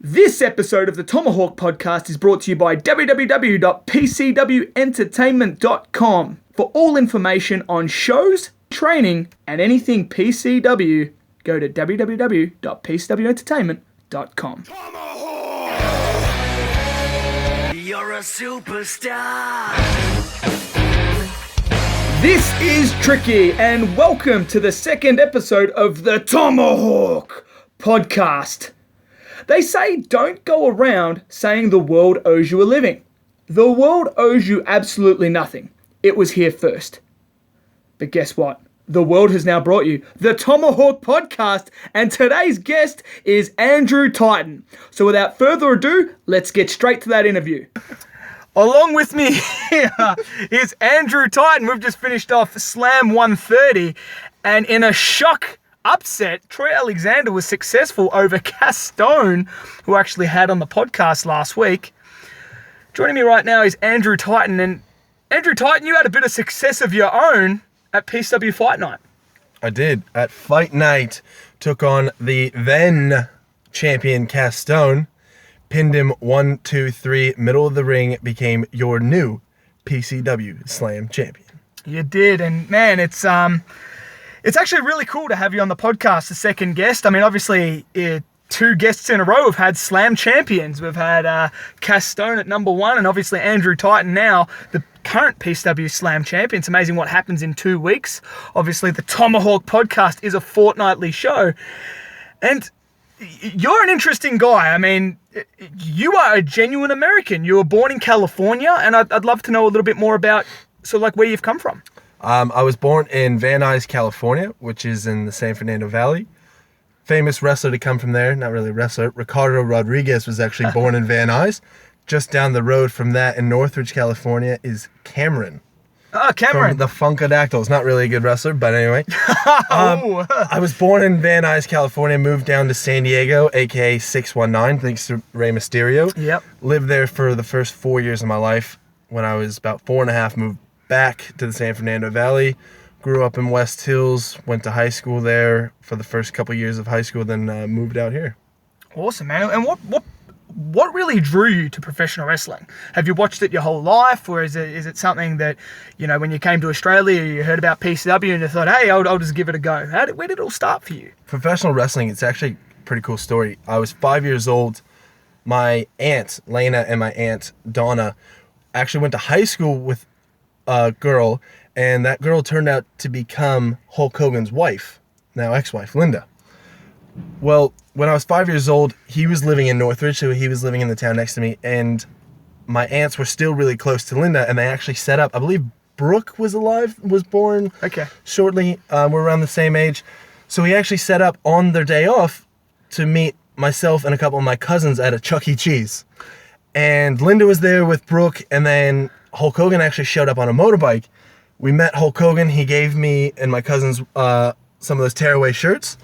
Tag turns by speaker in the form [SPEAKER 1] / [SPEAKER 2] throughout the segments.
[SPEAKER 1] This episode of the Tomahawk podcast is brought to you by www.pcwentertainment.com. For all information on shows, training, and anything PCW, go to www.pcwentertainment.com.
[SPEAKER 2] Tomahawk! You're a superstar!
[SPEAKER 1] This is Trikki, and welcome to the second episode of the Tomahawk podcast. They say don't go around saying the world owes you a living. The world owes you absolutely nothing. It was here first. But guess what? The world has now brought you the Tomahawk podcast, and today's guest is Andrew Titan. So without further ado, let's get straight to that interview. Along with me here is Andrew Titan. We've just finished off Slam 130, and in a shock upset, Troy Alexander was successful over Cass Stone, who actually had on the podcast last week. Joining me right now is Andrew Titan, and Andrew Titan, you had a bit of success of your own at PCW Fight Night.
[SPEAKER 3] I did. At Fight Night, took on the then champion Cass Stone, pinned him 1, 2, 3, middle of the ring, became your new PCW Slam champion.
[SPEAKER 1] You did, and man, it's actually really cool to have you on the podcast, the second guest. I mean, obviously, two guests in a row have had Slam champions. We've had Cass Stone at number 1, and obviously Andrew Titan now, the current PCW Slam champion. It's amazing what happens in 2 weeks. Obviously, the Tomahawk podcast is a fortnightly show. And you're an interesting guy. I mean, you are a genuine American. You were born in California, and I'd love to know a little bit more about sort of like where you've come from.
[SPEAKER 3] I was born in Van Nuys, California, which is in the San Fernando Valley. Famous wrestler to come from there, not really a wrestler, Ricardo Rodriguez was actually born in Van Nuys. Just down the road from that in Northridge, California is Cameron.
[SPEAKER 1] Oh, Cameron.
[SPEAKER 3] From the Funkadactyls. Not really a good wrestler, but anyway. I was born in Van Nuys, California, moved down to San Diego, a.k.a. 619, thanks to Rey Mysterio.
[SPEAKER 1] Yep.
[SPEAKER 3] Lived there for the first 4 years of my life. When I was about 4 and a half, moved back to the San Fernando Valley. Grew up in West Hills, went to high school there for the first couple years of high school, then moved out here.
[SPEAKER 1] Awesome, man. And what really drew you to professional wrestling? Have you watched it your whole life, or is it something that, you know, when you came to Australia, you heard about PCW and you thought, hey, I'll just give it a go? Where did it all start for you?
[SPEAKER 3] Professional wrestling, it's actually a pretty cool story. I was 5 years old. My aunt, Lena, and my aunt, Donna, actually went to high school with a girl, and that girl turned out to become Hulk Hogan's wife, now ex-wife, Linda. Well, when I was 5 years old, he was living in Northridge, so he was living in the town next to me, and my aunts were still really close to Linda, and they actually set up, I believe Brooke was born shortly. We're around the same age. So he actually set up on their day off to meet myself and a couple of my cousins at a Chuck E. Cheese. And Linda was there with Brooke, and then Hulk Hogan actually showed up on a motorbike. We met Hulk Hogan. He gave me and my cousins some of those tearaway shirts.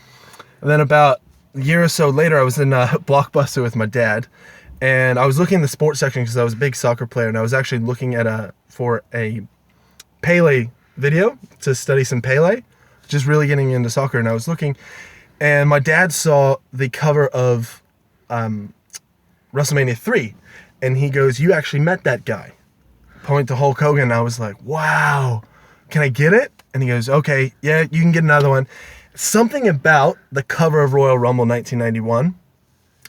[SPEAKER 3] And then about a year or so later, I was in Blockbuster with my dad, and I was looking in the sports section because I was a big soccer player, and I was actually looking at for a Pele video to study some Pele, just really getting into soccer. And I was looking, and my dad saw the cover of WrestleMania 3, and he goes, "You actually met that guy." Point to Hulk Hogan, and I was like, wow, can I get it? And he goes, okay, yeah, you can get another one. Something about the cover of Royal Rumble 1991,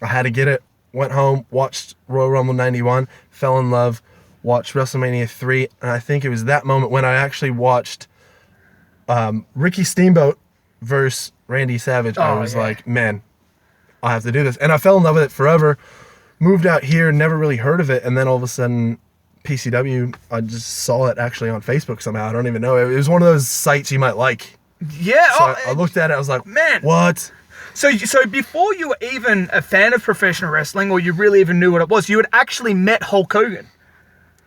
[SPEAKER 3] I had to get it, went home, watched Royal Rumble 91, fell in love, watched WrestleMania 3, and I think it was that moment when I actually watched Ricky Steamboat versus Randy Savage. I was like, man, I have to do this. And I fell in love with it forever, moved out here, never really heard of it, and then all of a sudden, PCW, I just saw it actually on Facebook somehow. I don't even know. It was one of those sites you might like.
[SPEAKER 1] Yeah.
[SPEAKER 3] So I looked at it. I was like,
[SPEAKER 1] man,
[SPEAKER 3] what?
[SPEAKER 1] So before you were even a fan of professional wrestling, or you really even knew what it was, you had actually met Hulk Hogan.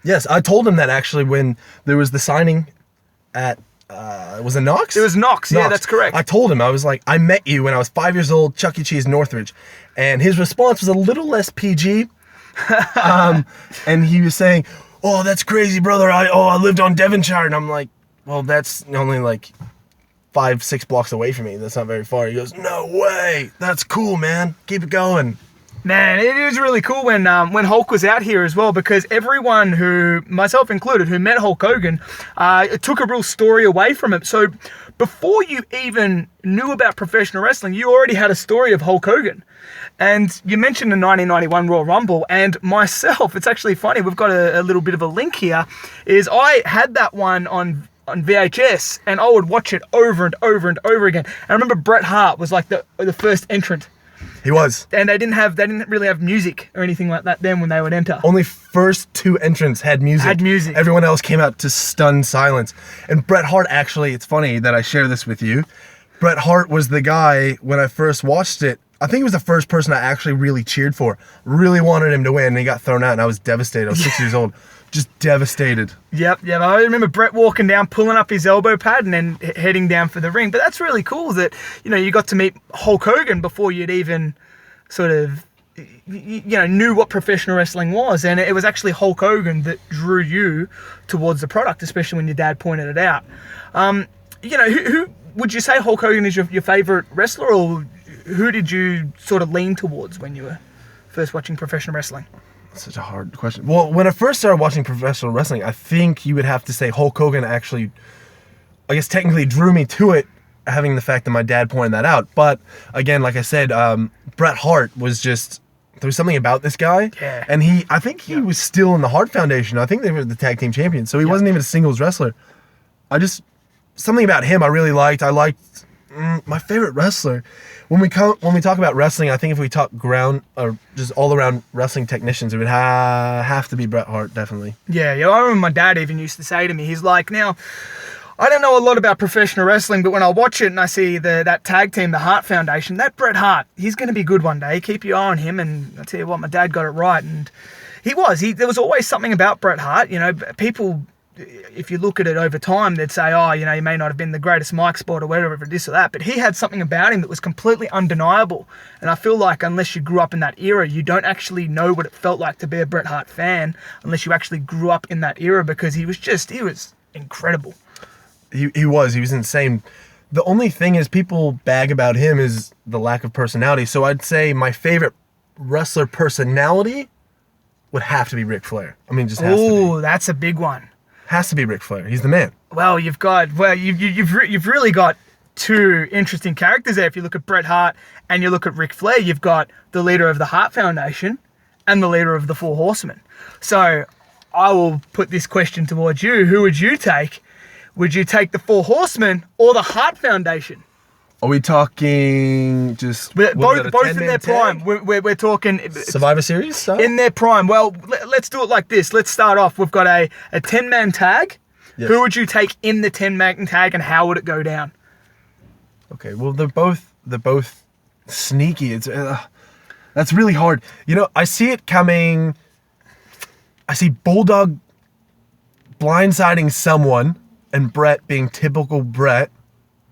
[SPEAKER 3] Yes, I told him that actually when there was the signing at, was it Knox?
[SPEAKER 1] It was Knox. Yeah, that's correct.
[SPEAKER 3] I told him, I was like, I met you when I was 5 years old, Chuck E. Cheese, Northridge. And his response was a little less PG. And he was saying, oh, that's crazy, brother. I lived on Devonshire. And I'm like, well, that's only like 5-6 blocks away from me. That's not very far. He goes, no way. That's cool, man. Keep it going.
[SPEAKER 1] Man, it was really cool when Hulk was out here as well, because everyone who, myself included, who met Hulk Hogan, it took a real story away from it. So before you even knew about professional wrestling, you already had a story of Hulk Hogan. And you mentioned the 1991 Royal Rumble, and myself, it's actually funny, we've got a little bit of a link here, is I had that one on VHS, and I would watch it over and over and over again. And I remember Bret Hart was like the first entrant.
[SPEAKER 3] He was.
[SPEAKER 1] And they didn't really have music or anything like that then when they would enter.
[SPEAKER 3] Only first two entrants had music. Everyone else came out to stunned silence. And Bret Hart, actually, it's funny that I share this with you. Bret Hart was the guy, when I first watched it, I think he was the first person I actually really cheered for. Really wanted him to win, and he got thrown out, and I was devastated. I was 6 years old. Just devastated. Yep.
[SPEAKER 1] I remember Bret walking down, pulling up his elbow pad, and then heading down for the ring. But that's really cool that, you got to meet Hulk Hogan before you'd even sort of, knew what professional wrestling was. And it was actually Hulk Hogan that drew you towards the product, especially when your dad pointed it out. Who would you say Hulk Hogan is your favorite wrestler, or who did you sort of lean towards when you were first watching professional wrestling?
[SPEAKER 3] Such a hard question. Well, when I first started watching professional wrestling, I think you would have to say Hulk Hogan actually, I guess, technically drew me to it, having the fact that my dad pointed that out. But again, like I said, Bret Hart was just, there was something about this guy.
[SPEAKER 1] Yeah.
[SPEAKER 3] And I think he was still in the Hart Foundation. I think they were the tag team champions. So he wasn't even a singles wrestler. Something about him I really liked. I liked my favorite wrestler. When we talk about wrestling, I think if we talk ground or just all around wrestling technicians, it would have to be Bret Hart, definitely.
[SPEAKER 1] Yeah. I remember my dad even used to say to me, he's like, now, I don't know a lot about professional wrestling, but when I watch it and I see that tag team, the Hart Foundation, that Bret Hart, he's going to be good one day. Keep your eye on him. And I tell you what, my dad got it right. And there was always something about Bret Hart. People, if you look at it over time, they'd say, he may not have been the greatest mic sport or whatever, this or that, but he had something about him that was completely undeniable. And I feel like unless you grew up in that era, you don't actually know what it felt like to be a Bret Hart fan unless you actually grew up in that era, because he was incredible.
[SPEAKER 3] He was insane. The only thing is people bag about him is the lack of personality. So I'd say my favorite wrestler personality would have to be Ric Flair. I mean, just has to be.
[SPEAKER 1] Oh, that's a big one.
[SPEAKER 3] Has to be Ric Flair. He's the man.
[SPEAKER 1] Well, you've really got two interesting characters there. If you look at Bret Hart and you look at Ric Flair, you've got the leader of the Hart Foundation and the leader of the Four Horsemen. So I will put this question towards you. Who would you take? Would you take the Four Horsemen or the Hart Foundation?
[SPEAKER 3] Are we talking just
[SPEAKER 1] both in their prime? We're talking
[SPEAKER 3] Survivor Series stuff?
[SPEAKER 1] In their prime. Well, let's do it like this. Let's start off. We've got a 10-man tag. Yes. Who would you take in the 10-man tag, and how would it go down?
[SPEAKER 3] Okay. Well, they're both sneaky. It's that's really hard. I see it coming. I see Bulldog blindsiding someone, and Bret being typical Bret,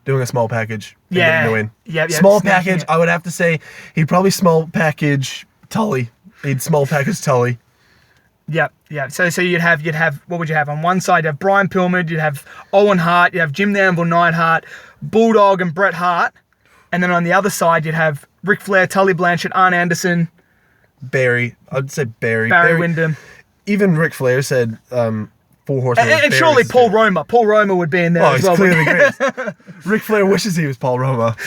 [SPEAKER 3] doing a small package.
[SPEAKER 1] Yeah.
[SPEAKER 3] Small package. I would have to say he'd probably small package Tully. He'd small package Tully.
[SPEAKER 1] Yep. So you'd have what would you have on one side? You have Brian Pillman, you'd have Owen Hart, you have Jim the Anvil Neidhart, Bulldog and Bret Hart, and then on the other side you'd have Ric Flair, Tully Blanchard, Arn Anderson,
[SPEAKER 3] Barry. I'd say Barry
[SPEAKER 1] Windham.
[SPEAKER 3] Even Ric Flair said Four Horsemen.
[SPEAKER 1] And surely Paul Roma. Paul Roma would be in there as well.
[SPEAKER 3] Oh, he's clearly great. Ric Flair wishes he was Paul Roma.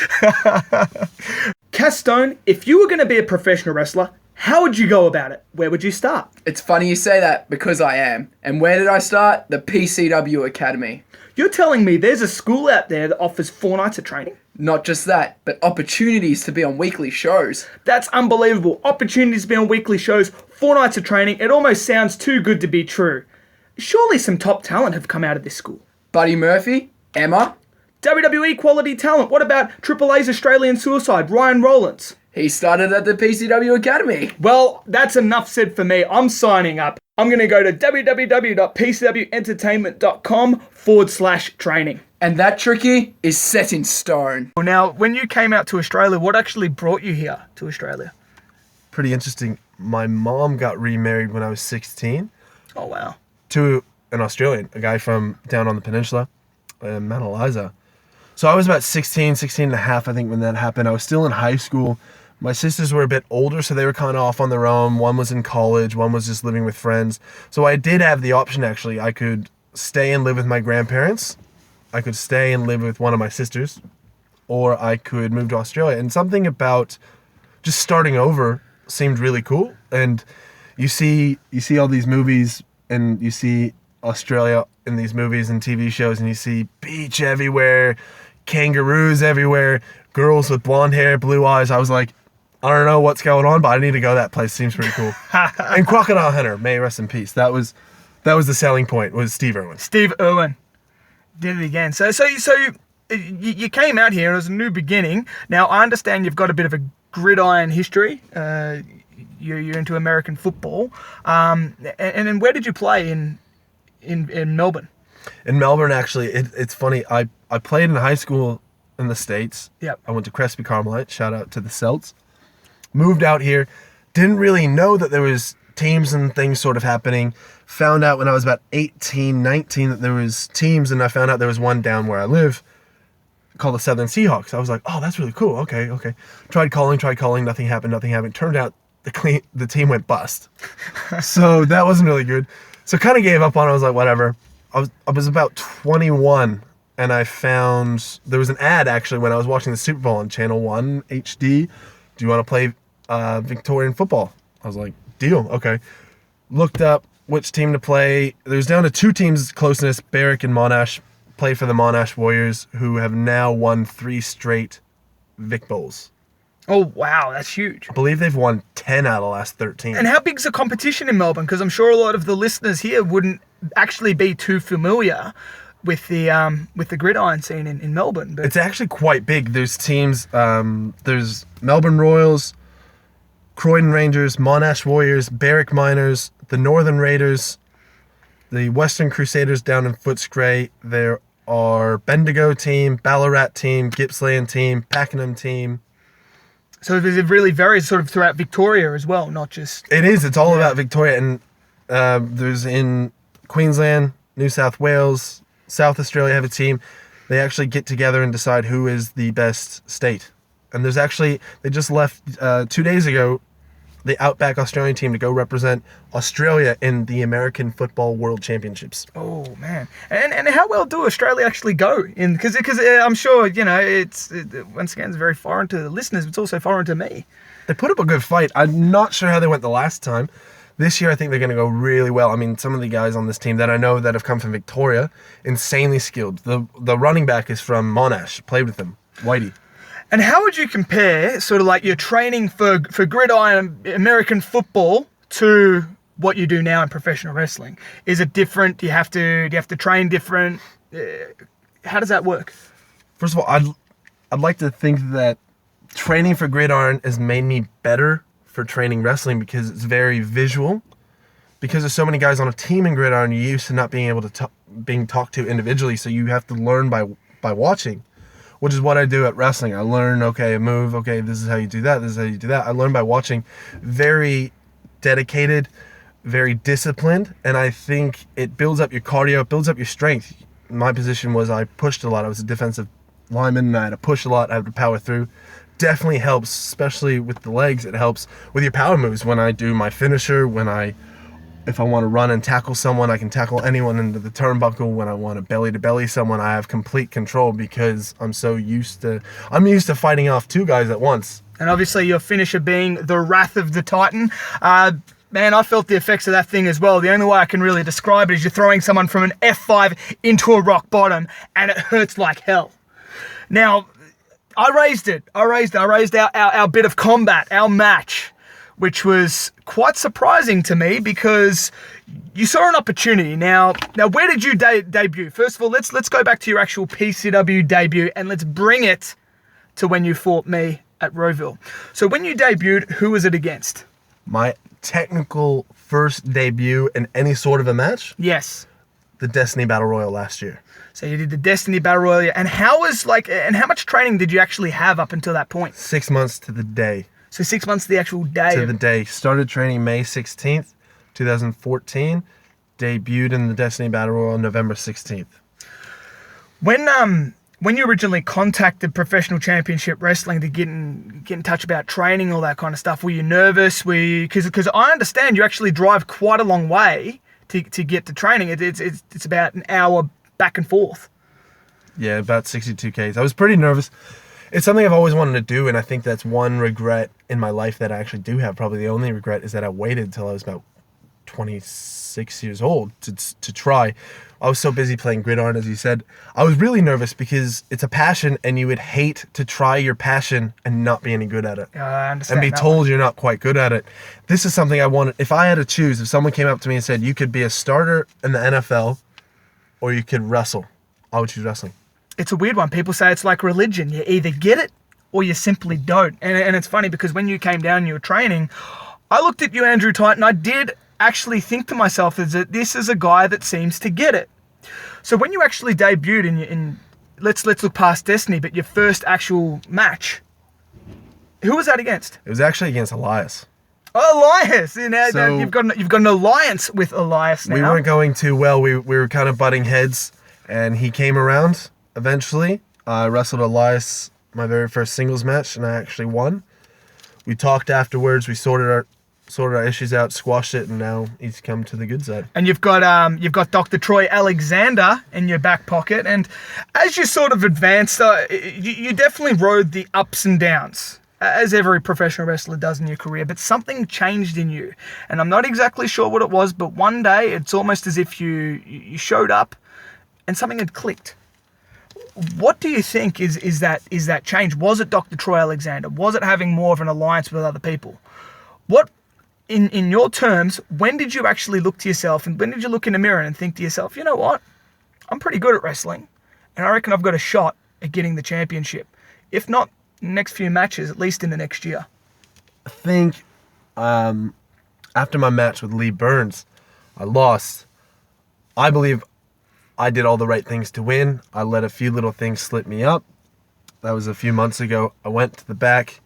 [SPEAKER 1] Cass Stone, if you were going to be a professional wrestler, how would you go about it? Where would you start?
[SPEAKER 4] It's funny you say that, because I am. And where did I start? The PCW Academy.
[SPEAKER 1] You're telling me there's a school out there that offers 4 nights of training?
[SPEAKER 4] Not just that, but opportunities to be on weekly shows.
[SPEAKER 1] That's unbelievable. Opportunities to be on weekly shows, 4 nights of training. It almost sounds too good to be true. Surely some top talent have come out of this school.
[SPEAKER 4] Buddy Murphy, Emma.
[SPEAKER 1] WWE quality talent. What about Triple A's Australian Suicide, Ryan Rollins?
[SPEAKER 4] He started at the PCW Academy.
[SPEAKER 1] Well, that's enough said for me. I'm signing up. I'm going to go to www.pcwentertainment.com/training.
[SPEAKER 4] And that, Trikki, is set in stone.
[SPEAKER 1] Now, when you came out to Australia, what actually brought you here to Australia?
[SPEAKER 3] Pretty interesting. My mom got remarried when I was 16.
[SPEAKER 1] Oh, wow.
[SPEAKER 3] To an Australian, a guy from down on the peninsula, Mount Eliza. So I was about 16 and a half, I think, when that happened. I was still in high school. My sisters were a bit older, so they were kind of off on their own. One was in college, one was just living with friends. So I did have the option, actually. I could stay and live with my grandparents. I could stay and live with one of my sisters. Or I could move to Australia. And something about just starting over seemed really cool. And you see all these movies, and you see Australia in these movies and TV shows, and you see beach everywhere, kangaroos everywhere, girls with blonde hair, blue eyes. I was like, I don't know what's going on, but I need to go that place. Seems pretty cool. And Crocodile Hunter, may he rest in peace. That was the selling point, was Steve Irwin.
[SPEAKER 1] Steve Irwin did it again. So you came out here and it was a new beginning. Now I understand you've got a bit of a gridiron history. You're into American football. And then where did you play in Melbourne?
[SPEAKER 3] In Melbourne, actually, it's funny. I played in high school in the States.
[SPEAKER 1] Yep.
[SPEAKER 3] I went to Crespi Carmelite. Shout out to the Celts. Moved out here. Didn't really know that there was teams and things sort of happening. Found out when I was about 18, 19 that there was teams, and I found out there was one down where I live called the Southern Seahawks. I was like, oh, that's really cool. Okay. Tried calling. Nothing happened. Turned out the team went bust. So that wasn't really good. So kind of gave up on it. I was like, whatever. I was about 21, and I found there was an ad actually when I was watching the Super Bowl on Channel 1 HD. Do you want to play Victorian football? I was like, deal. Okay. Looked up which team to play. There's down to two teams closeness, Berwick and Monash. Played for the Monash Warriors, who have now won 3 straight Vic Bowls.
[SPEAKER 1] Oh, wow, that's huge.
[SPEAKER 3] I believe they've won 10 out of the last 13.
[SPEAKER 1] And how big's the competition in Melbourne? Because I'm sure a lot of the listeners here wouldn't actually be too familiar with the gridiron scene in Melbourne. But
[SPEAKER 3] it's actually quite big. There's teams, there's Melbourne Royals, Croydon Rangers, Monash Warriors, Berwick Miners, the Northern Raiders, the Western Crusaders down in Footscray. There are Bendigo team, Ballarat team, Gippsland team, Pakenham team.
[SPEAKER 1] So it really varies sort of throughout Victoria as well, not just...
[SPEAKER 3] It is. It's all about Victoria. And there's in Queensland, New South Wales, South Australia have a team. They actually get together and decide who is the best state. And there's actually... They just left 2 days ago, the Outback Australian team to go represent Australia in the American Football World Championships.
[SPEAKER 1] Oh, man. And how well do Australia actually go? Because I'm sure, once again, it's very foreign to the listeners, but it's also foreign to me.
[SPEAKER 3] They put up a good fight. I'm not sure how they went the last time. This year, I think they're going to go really well. I mean, some of the guys on this team that I know that have come from Victoria, insanely skilled. The running back is from Monash, played with them, Whitey.
[SPEAKER 1] And how would you compare sort of like your training for gridiron American football to what you do now in professional wrestling? Is it different? Do you have to train different? How does that work?
[SPEAKER 3] First of all, I'd like to think that training for gridiron has made me better for training wrestling because it's very visual. Because there's so many guys on a team in gridiron, you're used to not being able to being talked to individually, so you have to learn by watching. Which is what I do at wrestling. I learn, okay, a move, okay, this is how you do that, this is how you do that. I learn by watching. Very dedicated, very disciplined, and I think it builds up your cardio, it builds up your strength. My position was I pushed a lot. I was a defensive lineman, and I had to push a lot, I had to power through. Definitely helps, especially with the legs. It helps with your power moves when I do my finisher, if I want to run and tackle someone, I can tackle anyone into the turnbuckle. When I want to belly-to-belly someone, I have complete control because I'm used to fighting off 2 guys at once.
[SPEAKER 1] And obviously your finisher being the Wrath of the Titan. Man, I felt the effects of that thing as well. The only way I can really describe it is you're throwing someone from an F5 into a rock bottom, and it hurts like hell. Now, I raised our bit of combat, our match, which was quite surprising to me because you saw an opportunity. Now, where did you debut? First of all, let's go back to your actual PCW debut and let's bring it to when you fought me at Rowville. So when you debuted, who was it against?
[SPEAKER 3] My technical first debut in any sort of a match?
[SPEAKER 1] Yes.
[SPEAKER 3] The Destiny Battle Royal last year.
[SPEAKER 1] So you did the Destiny Battle Royal, and how much training did you actually have up until that point?
[SPEAKER 3] 6 months to the day.
[SPEAKER 1] So 6 months to the actual day.
[SPEAKER 3] To the day. Started training May 16th, 2014. Debuted in the Destiny Battle Royal on November 16th.
[SPEAKER 1] When when you originally contacted Professional Championship Wrestling to get in touch about training, all that kind of stuff, were you nervous? Because I understand you actually drive quite a long way to get to training. It's about an hour back and forth.
[SPEAKER 3] Yeah, about 62 Ks. I was pretty nervous. It's something I've always wanted to do, and I think that's one regret in my life that I actually do have. Probably the only regret is that I waited until I was about 26 years old to try. I was so busy playing gridiron, as you said. I was really nervous because it's a passion, and you would hate to try your passion and not be any good at it.
[SPEAKER 1] I understand.
[SPEAKER 3] And be told you're not quite good at it. This is something I wanted. If I had to choose, if someone came up to me and said, you could be a starter in the NFL or you could wrestle, I would choose wrestling.
[SPEAKER 1] It's a weird one. People say it's like religion. You either get it or you simply don't. And it's funny because when you came down and you were training, I looked at you, Andrew Titan. I did actually think to myself that this is a guy that seems to get it. So when you actually debuted in let's look past Destiny, but your first actual match, who was that against?
[SPEAKER 3] It was actually against Elias.
[SPEAKER 1] Elias. Now
[SPEAKER 3] So-
[SPEAKER 1] you've got an alliance with Elias now.
[SPEAKER 3] We weren't going too well. We were kind of butting heads, and he came around eventually. I wrestled Elias my very first singles match, and I actually won. We talked afterwards. We sorted our issues out, squashed it, and now he's come to the good side.
[SPEAKER 1] And you've got Dr. Troy Alexander in your back pocket, and as you sort of advanced, you definitely rode the ups and downs, as every professional wrestler does in your career. But something changed in you, and I'm not exactly sure what it was. But one day, it's almost as if you showed up, and something had clicked. What do you think is that change? Was it Dr. Troy Alexander? Was it having more of an alliance with other people? What, in your terms, when did you actually look to yourself, and when did you look in the mirror and think to yourself, you know what, I'm pretty good at wrestling, and I reckon I've got a shot at getting the championship, if not in the next few matches, at least in the next year?
[SPEAKER 3] I think after my match with Lee Burns, I lost. I believe I did all the right things to win. I let a few little things slip me up. That was a few months ago. I went to the back,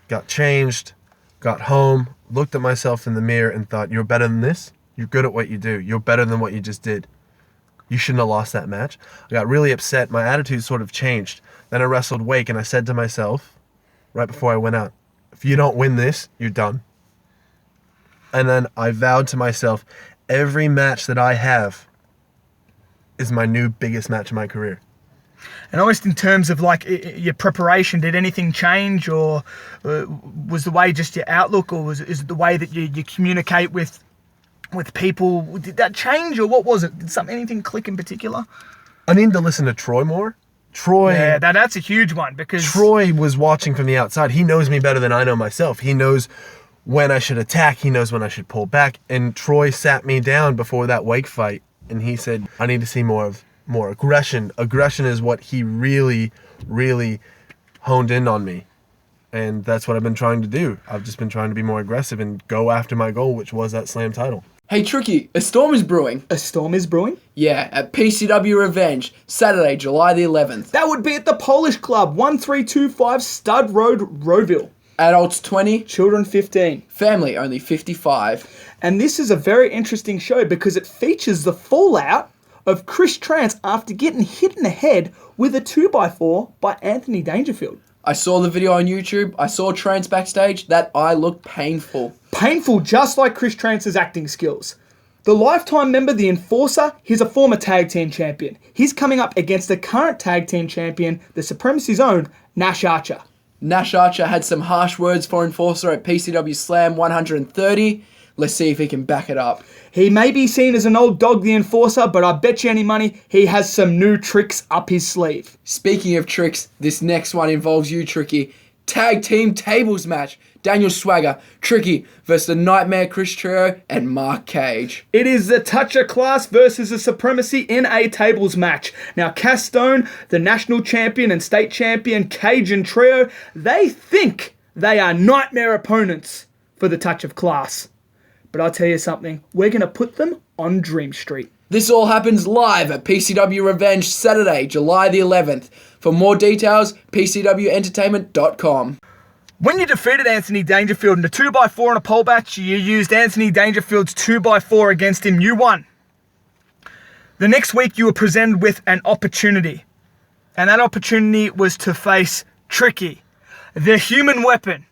[SPEAKER 3] got changed, got home, looked at myself in the mirror and thought, you're better than this. You're good at what you do. You're better than what you just did. You shouldn't have lost that match. I got really upset. My attitude sort of changed. Then I wrestled Wake, and I said to myself, right before I went out, if you don't win this, you're done. And then I vowed to myself, every match that I have is my new biggest match in my career.
[SPEAKER 1] And almost in terms of like your preparation, did anything change, or was the way just your outlook, or is it the way that you communicate with people? Did that change, or what was it? Did anything click in particular?
[SPEAKER 3] I need to listen to Troy more.
[SPEAKER 1] Yeah, that's a huge one, because
[SPEAKER 3] Troy was watching from the outside. He knows me better than I know myself. He knows when I should attack. He knows when I should pull back. And Troy sat me down before that Wake fight, and he said, I need to see more aggression. Aggression is what he really, really honed in on me. And that's what I've been trying to do. I've just been trying to be more aggressive and go after my goal, which was that Slam title.
[SPEAKER 4] Hey Trikki, a storm is brewing.
[SPEAKER 1] a storm is brewing.
[SPEAKER 4] Yeah, at PCW Revenge, Saturday, July the 11th.
[SPEAKER 1] That would be at the Polish Club, 1325 Stud Road, Rowville.
[SPEAKER 4] Adults 20,
[SPEAKER 1] Children 15.
[SPEAKER 4] family only 55.
[SPEAKER 1] And this is a very interesting show because it features the fallout of Chris Trance after getting hit in the head with a 2x4 by Anthony Dangerfield.
[SPEAKER 4] I saw the video on YouTube. I saw Trance backstage. That eye looked painful.
[SPEAKER 1] Painful, just like Chris Trance's acting skills. The Lifetime member, the Enforcer, he's a former tag team champion. He's coming up against the current tag team champion, the Supremacy's own Nash Archer.
[SPEAKER 4] Nash Archer had some harsh words for Enforcer at PCW Slam 130. Let's see if he can back it up.
[SPEAKER 1] He may be seen as an old dog, the Enforcer, but I bet you any money he has some new tricks up his sleeve.
[SPEAKER 4] Speaking of tricks, this next one involves you, Trikki. Tag team tables match. Daniel Swagger, Trikki versus the Nightmare Chris Trio and Mark Cage.
[SPEAKER 1] It is the Toucher class versus the Supremacy in a tables match. Now, Cass Stone, the national champion and state champion, Cage and Trio, they think they are nightmare opponents for the Touch of Class. But I'll tell you something, we're going to put them on Dream Street.
[SPEAKER 4] This all happens live at PCW Revenge Saturday, July the 11th. For more details, pcwentertainment.com.
[SPEAKER 1] When you defeated Anthony Dangerfield in a 2x4 in a pole match, you used Anthony Dangerfield's 2x4 against him. You won. The next week, you were presented with an opportunity. And that opportunity was to face Trikki, the human weapon.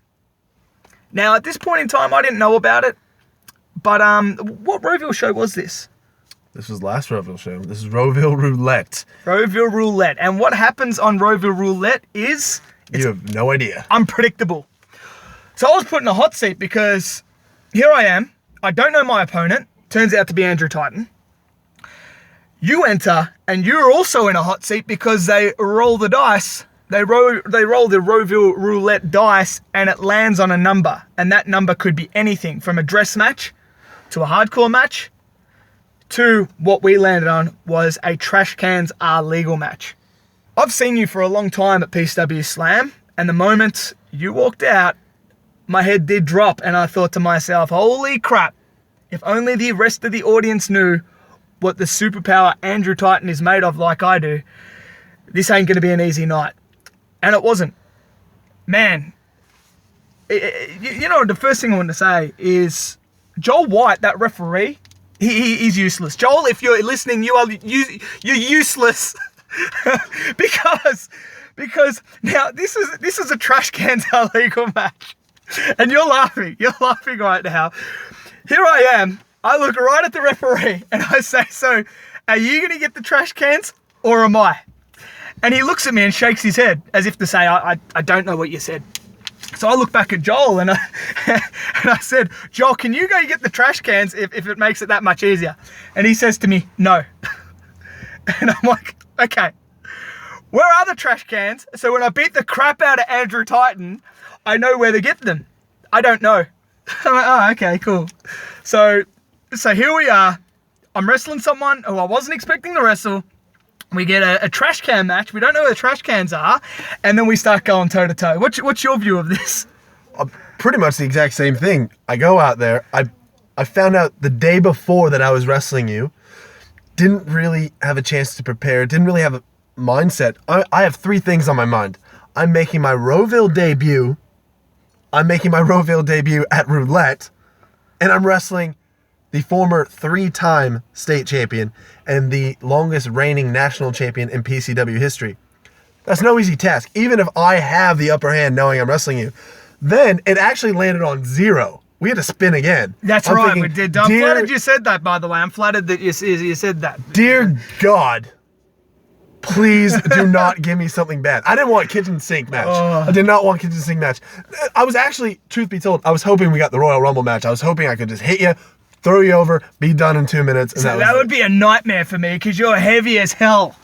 [SPEAKER 1] Now, at this point in time, I didn't know about it. But what Rowville show was this?
[SPEAKER 3] This was last Rowville show. This is Rowville Roulette.
[SPEAKER 1] Rowville Roulette. And what happens on Rowville Roulette is...
[SPEAKER 3] You have no idea.
[SPEAKER 1] Unpredictable. So I was put in a hot seat because here I am. I don't know my opponent. Turns out to be Andrew Titan. You enter, and you're also in a hot seat because they roll the dice. They roll the Rowville Roulette dice, and it lands on a number. And that number could be anything from a dress match to a hardcore match to what we landed on was a trash cans are legal match. I've seen you for a long time at PCW Slam, and the moment you walked out, my head did drop, and I thought to myself, holy crap, if only the rest of the audience knew what the superpower Andrew Titan is made of like I do, this ain't going to be an easy night. And it wasn't. Man, you know, the first thing I want to say is Joel White, that referee, he's useless. Joel, if you're listening, you're useless. because now this is a trash cans are legal match, and you're laughing right now. Here I am. I look right at the referee and I say, "So, are you going to get the trash cans or am I?" And he looks at me and shakes his head as if to say, "I don't know what you said." So I look back at Joel and I said, "Joel, can you go get the trash cans if it makes it that much easier?" And he says to me, "No." And I'm like, okay, where are the trash cans? So when I beat the crap out of Andrew Titan, I know where to get them. I don't know. I'm like, oh, okay, cool. So here we are. I'm wrestling someone who I wasn't expecting to wrestle. We get a trash can match. We don't know where the trash cans are. And then we start going toe-to-toe. What's your view of this?
[SPEAKER 3] Pretty much the exact same thing. I go out there. I found out the day before that I was wrestling you. Didn't really have a chance to prepare. Didn't really have a mindset. I have three things on my mind. I'm making my Rowville debut. I'm making my Rowville debut at Roulette. And I'm wrestling the former 3-time state champion and the longest reigning national champion in PCW history. That's no easy task, even if I have the upper hand knowing I'm wrestling you. Then it actually landed on 0. We had to spin again.
[SPEAKER 1] That's right, we did. I'm flattered you said that, by the way. I'm flattered that you said that.
[SPEAKER 3] Dear God, please do not give me something bad. I didn't want kitchen sink match. I did not want kitchen sink match. I was actually, truth be told, I was hoping we got the Royal Rumble match. I was hoping I could just hit you, throw you over, be done in 2 minutes. And
[SPEAKER 1] so that would be a nightmare for me because you're heavy as hell.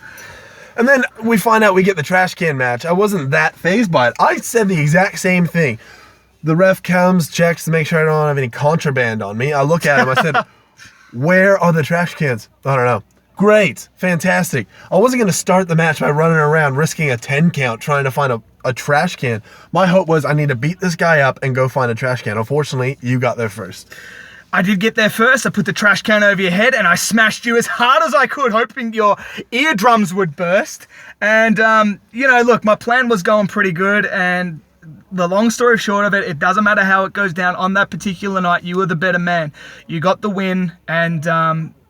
[SPEAKER 3] And then we find out we get the trash can match. I wasn't that fazed by it. I said the exact same thing. The ref comes, checks to make sure I don't have any contraband on me. I look at him. I said, where are the trash cans? I don't know. Great. Fantastic. I wasn't going to start the match by running around risking a 10 count trying to find a trash can. My hope was I need to beat this guy up and go find a trash can. Unfortunately, you got there first.
[SPEAKER 1] I did get there first. I put the trash can over your head and I smashed you as hard as I could, hoping your eardrums would burst. And, look, my plan was going pretty good. And the long story short of it, it doesn't matter how it goes down. On that particular night, you were the better man. You got the win. And,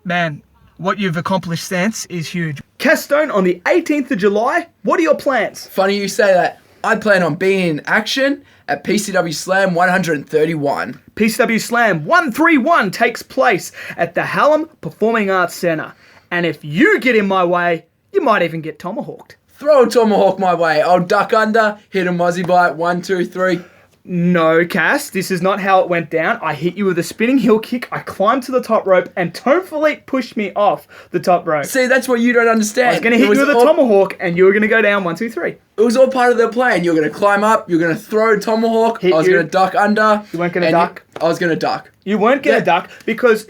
[SPEAKER 1] man, what you've accomplished since is huge. Castone on the 18th of July. What are your plans?
[SPEAKER 4] Funny you say that. I plan on being in action at PCW Slam 131.
[SPEAKER 1] PCW Slam 131 takes place at the Hallam Performing Arts Centre. And if you get in my way, you might even get tomahawked.
[SPEAKER 4] Throw a tomahawk my way. I'll duck under, hit a mozzie bite, 1, 2, 3.
[SPEAKER 1] No, Cass, this is not how it went down. I hit you with a spinning heel kick, I climbed to the top rope, and Tom Philippe pushed me off the top rope.
[SPEAKER 4] See, that's what you don't understand.
[SPEAKER 1] I was going to hit you with a tomahawk, and you were going to go down 1, 2, 3.
[SPEAKER 4] It was all part of the plan. You were going to climb up, you were going to throw a tomahawk, I was going to duck under.
[SPEAKER 1] You weren't going to duck?
[SPEAKER 4] I was going to duck.
[SPEAKER 1] You weren't going to duck because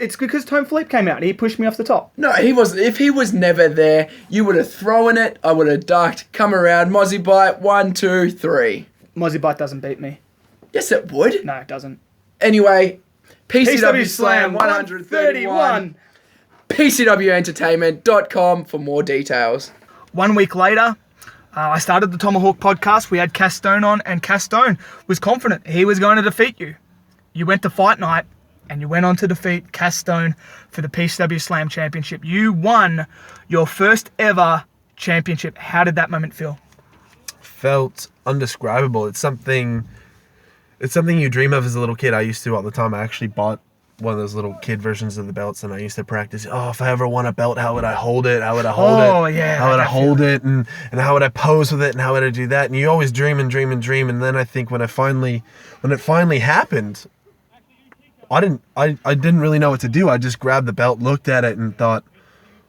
[SPEAKER 1] Tom Philippe came out and he pushed me off the top.
[SPEAKER 4] No, he wasn't. If he was never there, you would have thrown it, I would have ducked, come around, mozzie bite, 1, 2, 3.
[SPEAKER 1] Mozzie bite doesn't beat me.
[SPEAKER 4] Yes, it would.
[SPEAKER 1] No, it doesn't.
[SPEAKER 4] Anyway, PCW Slam 131. PCWentertainment.com for more details.
[SPEAKER 1] 1 week later, I started the Tomahawk podcast. We had Castone on, and Castone was confident he was going to defeat you. You went to fight night, and you went on to defeat Castone for the PCW Slam Championship. You won your first ever championship. How did that moment feel?
[SPEAKER 3] Felt undescribable. It's something you dream of as a little kid. I used to all the time. I actually bought one of those little kid versions of the belts, and I used to practice. Oh, if I ever won a belt, how would I hold it? How would I hold it?
[SPEAKER 1] Oh, yeah.
[SPEAKER 3] How would I hold it? And how would I pose with it? And how would I do that? And you always dream and dream and dream. And then I think when it finally happened, I didn't really know what to do. I just grabbed the belt, looked at it, and thought,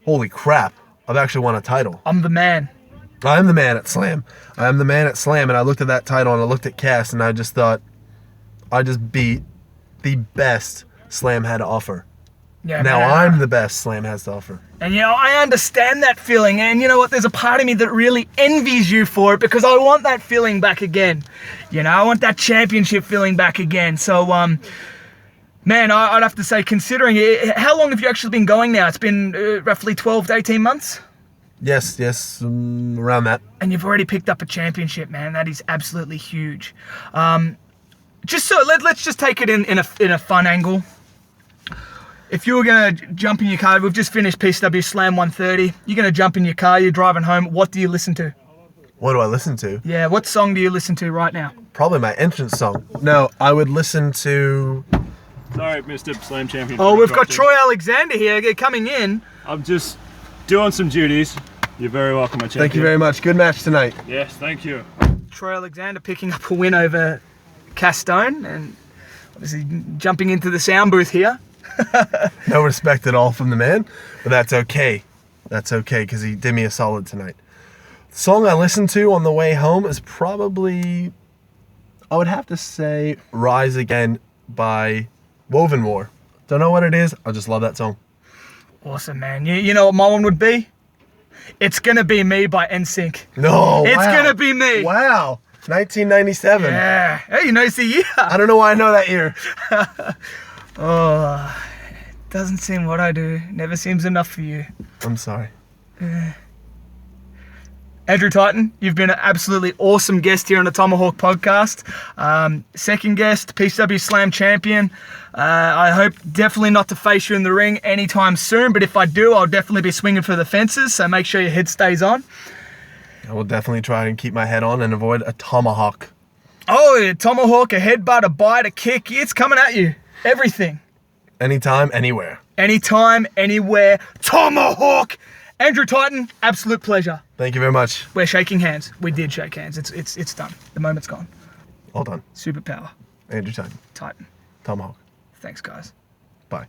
[SPEAKER 3] holy crap, I've actually won a title.
[SPEAKER 1] I'm the man.
[SPEAKER 3] I am the man at Slam. I am the man at Slam. And I looked at that title and I looked at Cass and I just thought, I just beat the best Slam had to offer.
[SPEAKER 1] Yeah,
[SPEAKER 3] Now
[SPEAKER 1] man.
[SPEAKER 3] I'm the best Slam has to offer.
[SPEAKER 1] And I understand that feeling, and you know what, there's a part of me that really envies you for it, because I want that feeling back again. I want that championship feeling back again. So, man, I'd have to say, considering it, how long have you actually been going now? It's been roughly 12 to 18 months?
[SPEAKER 3] Yes, around that.
[SPEAKER 1] And you've already picked up a championship, man. That is absolutely huge. Let's just take it in a fun angle. If you were going to jump in your car, we've just finished PCW Slam 130. You're going to jump in your car, you're driving home. What do you listen to?
[SPEAKER 3] What do I listen to?
[SPEAKER 1] Yeah, what song do you listen to right now?
[SPEAKER 3] Probably my entrance song. No, I would listen to...
[SPEAKER 5] Sorry, Mr. Slam Champion.
[SPEAKER 1] Oh, we've got Troy Alexander here coming in.
[SPEAKER 5] I'm just doing some duties. You're very welcome, my champion.
[SPEAKER 3] Thank you very much. Good match tonight.
[SPEAKER 5] Yes, thank you.
[SPEAKER 1] Troy Alexander picking up a win over Castone, and obviously jumping into the sound booth here.
[SPEAKER 3] No respect at all from the man, but that's okay. That's okay, because he did me a solid tonight. The song I listened to on the way home is probably, I would have to say, Rise Again by Woven War. Don't know what it is, I just love that song.
[SPEAKER 1] Awesome, man. You know what my one would be? It's Gonna Be Me by NSYNC.
[SPEAKER 3] No,
[SPEAKER 1] It's
[SPEAKER 3] wow.
[SPEAKER 1] Gonna Be Me.
[SPEAKER 3] Wow, 1997.
[SPEAKER 1] Yeah. Hey, you know it's the year.
[SPEAKER 3] I don't know why I know that year.
[SPEAKER 1] Oh, doesn't seem what I do. Never seems enough for you.
[SPEAKER 3] I'm sorry.
[SPEAKER 1] Andrew Titan, you've been an absolutely awesome guest here on the Tomahawk podcast. Second guest, PCW Slam champion. I hope definitely not to face you in the ring anytime soon, but if I do, I'll definitely be swinging for the fences, so make sure your head stays on.
[SPEAKER 3] I will definitely try and keep my head on and avoid a tomahawk.
[SPEAKER 1] Oh, a tomahawk, a headbutt, a bite, a kick. It's coming at you. Everything.
[SPEAKER 3] Anytime, anywhere.
[SPEAKER 1] Anytime, anywhere. Tomahawk! Andrew Titan, absolute pleasure.
[SPEAKER 3] Thank you very much.
[SPEAKER 1] We're shaking hands. We did shake hands. It's done. The moment's gone.
[SPEAKER 3] All done.
[SPEAKER 1] Superpower.
[SPEAKER 3] Andrew Titan.
[SPEAKER 1] Titan.
[SPEAKER 3] Tomahawk.
[SPEAKER 1] Thanks, guys.
[SPEAKER 3] Bye.